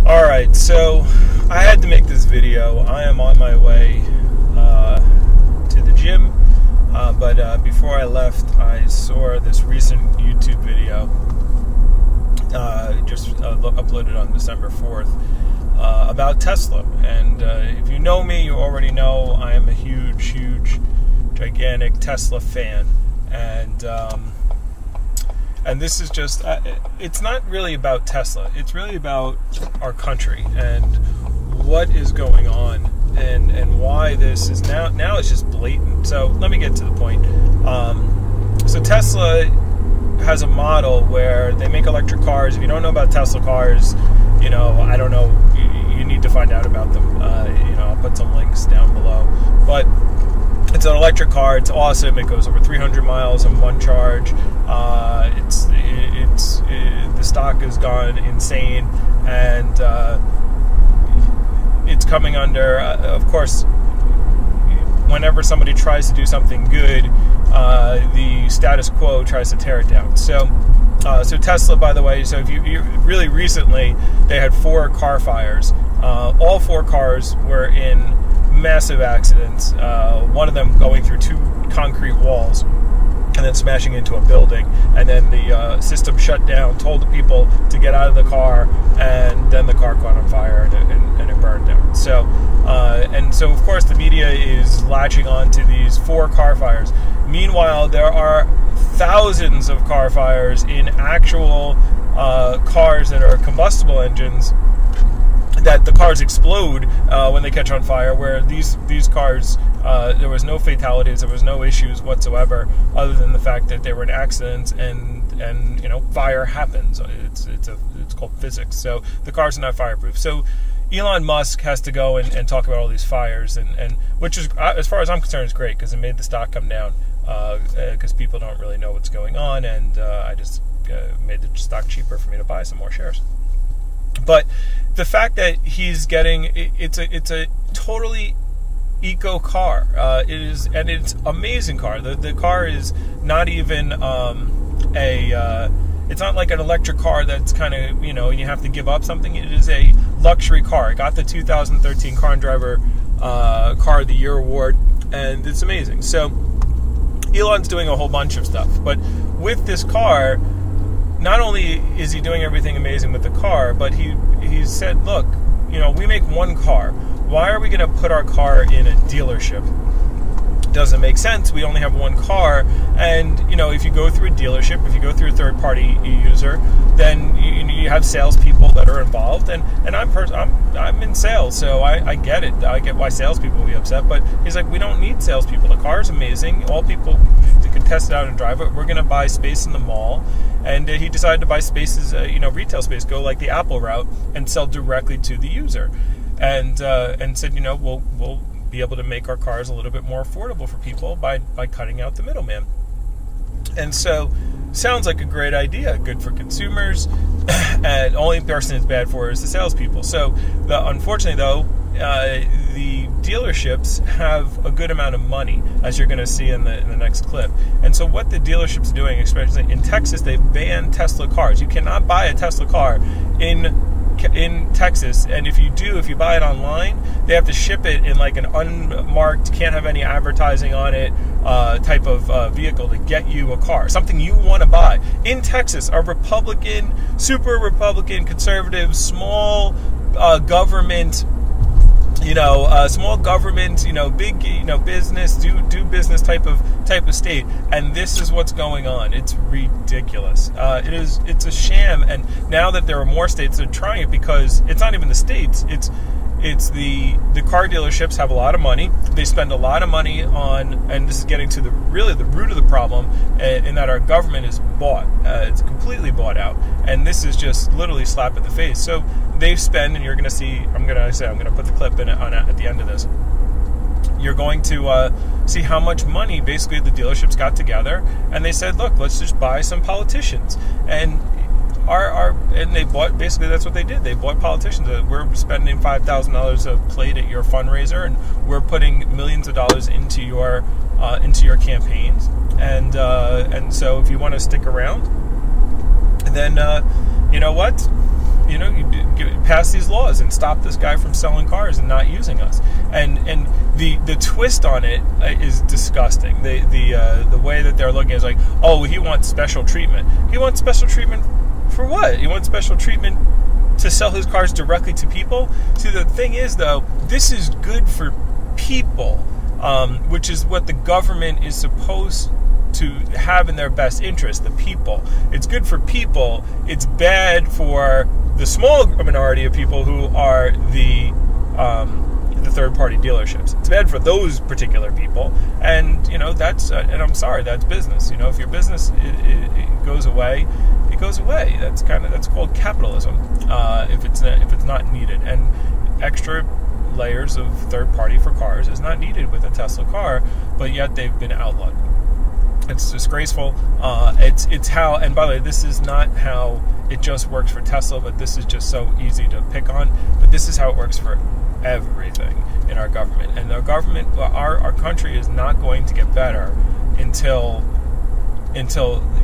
Alright, so I had to make this video. I am on my way to the gym, but before I left, I saw this recent YouTube video, just uploaded on December 4th, about Tesla. And if you know me, you already know I am a huge, gigantic Tesla fan. And this is just, it's not really about Tesla. It's really about our country and what is going on and why this is now it's just blatant. So let me get to the point. So Tesla has a model where they make electric cars. If you don't know about Tesla cars, you know, I don't know, you need to find out about them. You know, I'll put some links down below. But it's an electric car. It's awesome. It goes over 300 miles in one charge. The stock has gone insane, and it's coming under. Of course, whenever somebody tries to do something good, the status quo tries to tear it down. So Tesla, by the way. So if you really recently, they had 4 car fires. All 4 cars were in massive accidents, one of them going through 2 concrete walls and then smashing into a building, and then the system shut down, told the people to get out of the car, and then the car caught on fire and it burned down. So of course the media is latching on to these 4 car fires. Meanwhile, there are thousands of car fires in actual cars that are combustible engines, that the cars explode when they catch on fire, where these cars, there was no fatalities, there was no issues whatsoever, other than the fact that they were in accidents, and you know, fire happens. It's called physics. So the cars are not fireproof. So Elon Musk has to go and talk about all these fires, and which is, as far as I'm concerned, is great, because it made the stock come down, because people don't really know what's going on, and I just made the stock cheaper for me to buy some more shares. But the fact that he's getting, it's a totally eco car. It's amazing car. The car is not even it's not like an electric car that's kind of, you know, you have to give up something. It is a luxury car. It got the 2013 Car and Driver Car of the Year award, and it's amazing. So Elon's doing a whole bunch of stuff, but with this car, not only is he doing everything amazing with the car, but he said, look, you know, we make one car. Why are we going to put our car in a dealership? Doesn't make sense. We only have one car, and you know, if you go through a dealership, if you go through a third-party user, then you have salespeople that are involved, and I'm in sales, so I get it. I get why salespeople will be upset, but he's like, we don't need salespeople. The car is amazing. All people can test it out and drive it. We're going to buy space in the mall, and he decided to buy spaces, retail space, go like the Apple route, and sell directly to the user, and said, you know, we'll be able to make our cars a little bit more affordable for people by cutting out the middleman. And so, sounds like a great idea, good for consumers, and the only person it's bad for is the salespeople. So, unfortunately though, the dealerships have a good amount of money, as you're going to see in the next clip. And so what the dealership's doing, especially in Texas, they've banned Tesla cars. You cannot buy a Tesla car in Texas, and if you buy it online, they have to ship it in like an unmarked, can't have any advertising on it type of vehicle to get you a car, something you want to buy. In Texas, a Republican, super Republican, conservative, small government, small government, big, business, do business type of state, and this is what's going on. It's ridiculous. It's a sham, and now that there are more states that are trying it, because it's not even the states, it's the car dealerships have a lot of money. They spend a lot of money on, and this is getting to the root of the problem, in that our government is bought. It's completely bought out, and this is just literally slap in the face. So they spend, and you're going to see, I'm going to put the clip in at the end of this. You're going to see how much money basically the dealerships got together, and they said, look, let's just buy some politicians. And and they bought, basically that's what they did. They bought politicians. We're spending $5,000 a plate at your fundraiser, and we're putting millions of dollars into your campaigns. And so if you want to stick around, then you know what? you know, pass these laws and stop this guy from selling cars and not using us. And the twist on it is disgusting. The way that they're looking is like, oh, he wants special treatment. He wants special treatment for what? He wants special treatment to sell his cars directly to people? See, the thing is, though, this is good for people, which is what the government is supposed to have in their best interest, the people. It's good for people. It's bad for the small minority of people who are the third-party dealerships. It's bad for those particular people, and you know that's. And I'm sorry, that's business. You know, if your business it goes away, it goes away. That's called capitalism. If it's not needed, and extra layers of third party for cars is not needed with a Tesla car, but yet they've been outlawed. It's disgraceful. It's how, and by the way, this is not how it just works for Tesla, but this is just so easy to pick on. But this is how it works for everything in our government. And our government, our country is not going to get better until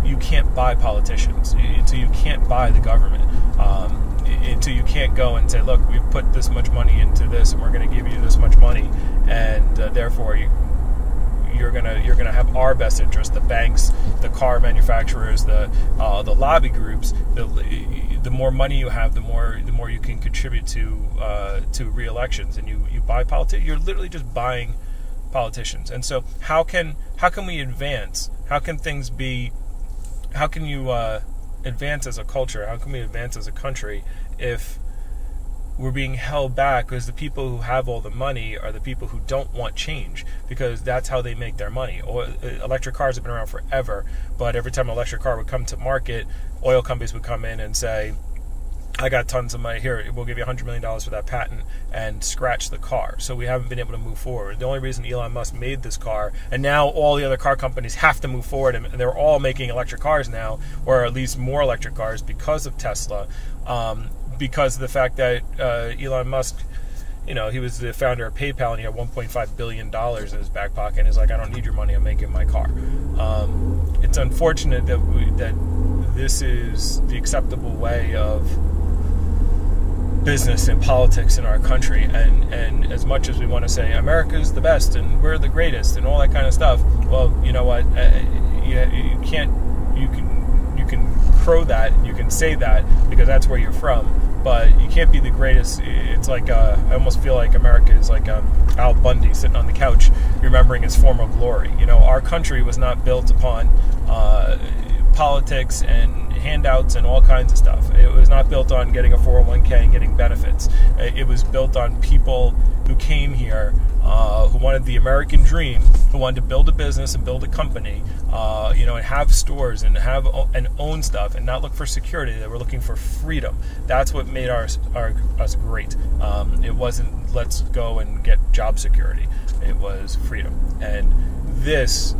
you can't buy politicians, until you can't buy the government, until you can't go and say, look, we've put this much money into this, and we're going to give you this much money, and therefore you're gonna have our best interest. The banks, the car manufacturers, the lobby groups. The more money you have, the more you can contribute to re-elections, and you buy politics. You're literally just buying politicians. And so how can we advance? How can things be? How can you advance as a culture? How can we advance as a country if we're being held back? Because the people who have all the money are the people who don't want change, because that's how they make their money. Electric cars have been around forever, but every time an electric car would come to market, oil companies would come in and say, I got tons of money here, we'll give you $100 million for that patent, and scratch the car. So we haven't been able to move forward. The only reason Elon Musk made this car, and now all the other car companies have to move forward, and they're all making electric cars now, or at least more electric cars because of Tesla, because of the fact that Elon Musk, you know, he was the founder of PayPal, and he had $1.5 billion in his back pocket, and he's like, I don't need your money, I'm making my car. It's unfortunate that this is the acceptable way of business and politics in our country, and as much as we want to say America's the best and we're the greatest and all that kind of stuff, well, you know what, you can crow that, you can say that because that's where you're from, but you can't be the greatest. It's like I almost feel like America is like Al Bundy sitting on the couch remembering his former glory. You know, our country was not built upon politics and handouts and all kinds of stuff. It was not built on getting a 401k and getting benefits. It was built on people who came here, who wanted the American dream, who wanted to build a business and build a company, you know, and have stores and have and own stuff and not look for security. They were looking for freedom. That's what made us great. It wasn't let's go and get job security. It was freedom. And this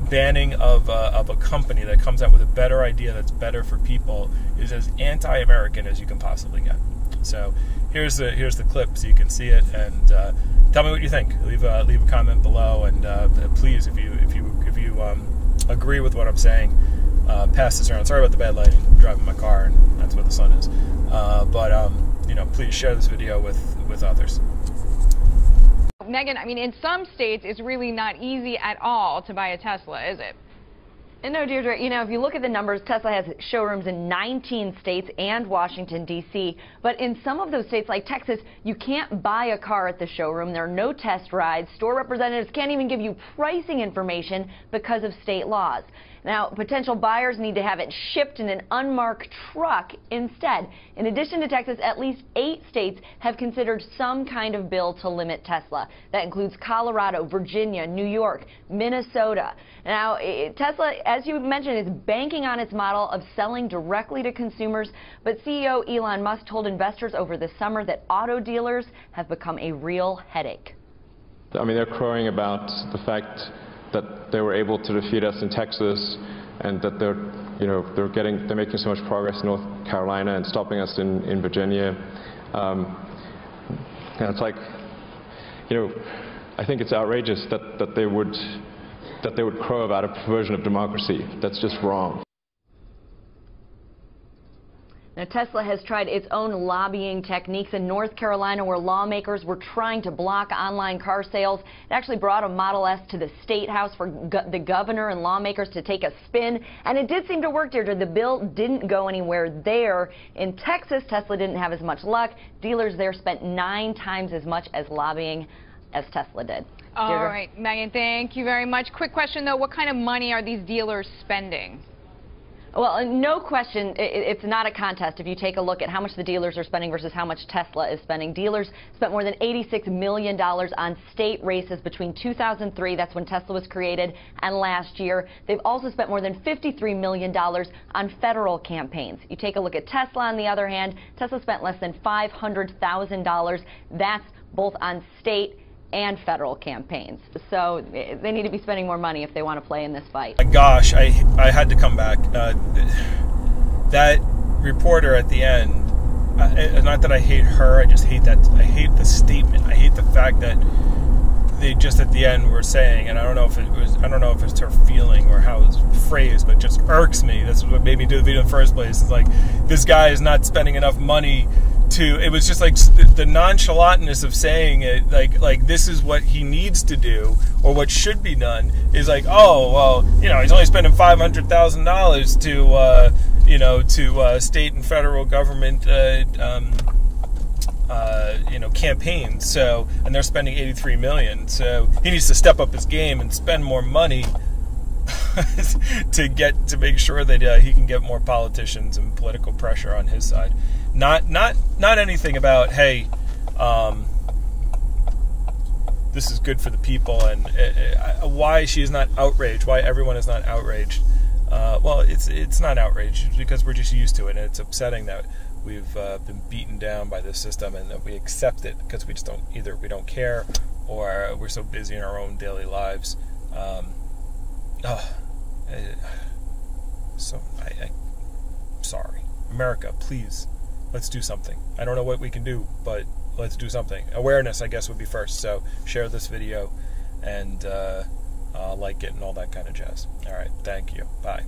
banning of a company that comes out with a better idea that's better for people is as anti-American as you can possibly get. So here's the clip so you can see it, and tell me what you think. Leave a comment below, and please, if you agree with what I'm saying, pass this around. Sorry about the bad lighting. I'm driving my car, and that's what the sun is. But you know, please share this video with others. Megan, I mean, in some states, it's really not easy at all to buy a Tesla, is it? And no, Deirdre, you know, if you look at the numbers, Tesla has showrooms in 19 states and Washington, D.C. But in some of those states, like Texas, you can't buy a car at the showroom. There are no test rides. Store representatives can't even give you pricing information because of state laws. Now, potential buyers need to have it shipped in an unmarked truck instead. In addition to Texas, at least 8 states have considered some kind of bill to limit Tesla. That includes Colorado, Virginia, New York, Minnesota. Now, Tesla, as you mentioned, is banking on its model of selling directly to consumers. But CEO Elon Musk told investors over the summer that auto dealers have become a real headache. I mean, they're crowing about the fact that they were able to defeat us in Texas, and that they're making so much progress in North Carolina and stopping us in Virginia. And it's like, you know, I think it's outrageous that they would crow about a perversion of democracy. That's just wrong. Now, Tesla has tried its own lobbying techniques in North Carolina, where lawmakers were trying to block online car sales. It actually brought a Model S to the State House for the governor and lawmakers to take a spin, and it did seem to work, Deirdre. The bill didn't go anywhere there. In Texas, Tesla didn't have as much luck. Dealers there spent 9 times as much as lobbying as Tesla did. All Deirdre? right, Megan, thank you very much. Quick question, though. What kind of money are these dealers spending? Well, no question, it's not a contest. If you take a look at how much the dealers are spending versus how much Tesla is spending, dealers spent more than $86 million on state races between 2003, that's when Tesla was created, and last year. They've also spent more than $53 million on federal campaigns. You take a look at Tesla, on the other hand, Tesla spent less than $500,000. That's both on state and federal campaigns. So they need to be spending more money if they want to play in this fight. Gosh, I had to come back. That reporter at the end, not that I hate her, I just hate that. I hate the statement. I hate the fact that they just at the end were saying, and I don't know if it's her feeling or how it's phrased, but it just irks me. That's what made me do the video in the first place. It's like, this guy is not spending enough money to, it was just like the nonchalantness of saying it, like this is what he needs to do, or what should be done, is like, oh, well, he's only spending $500,000 to state and federal government campaigns, so, and they're spending $83 million, so he needs to step up his game and spend more money to make sure that he can get more politicians and political pressure on his side. Not anything about, hey, this is good for the people, and why she is not outraged, why everyone is not outraged. Well, it's not outraged, it's because we're just used to it, and it's upsetting that we've been beaten down by this system, and that we accept it because we just don't, either we don't care, or we're so busy in our own daily lives. Sorry. America, please, let's do something. I don't know what we can do, but let's do something. Awareness, I guess, would be first. So share this video and like it and all that kind of jazz. All right, thank you. Bye.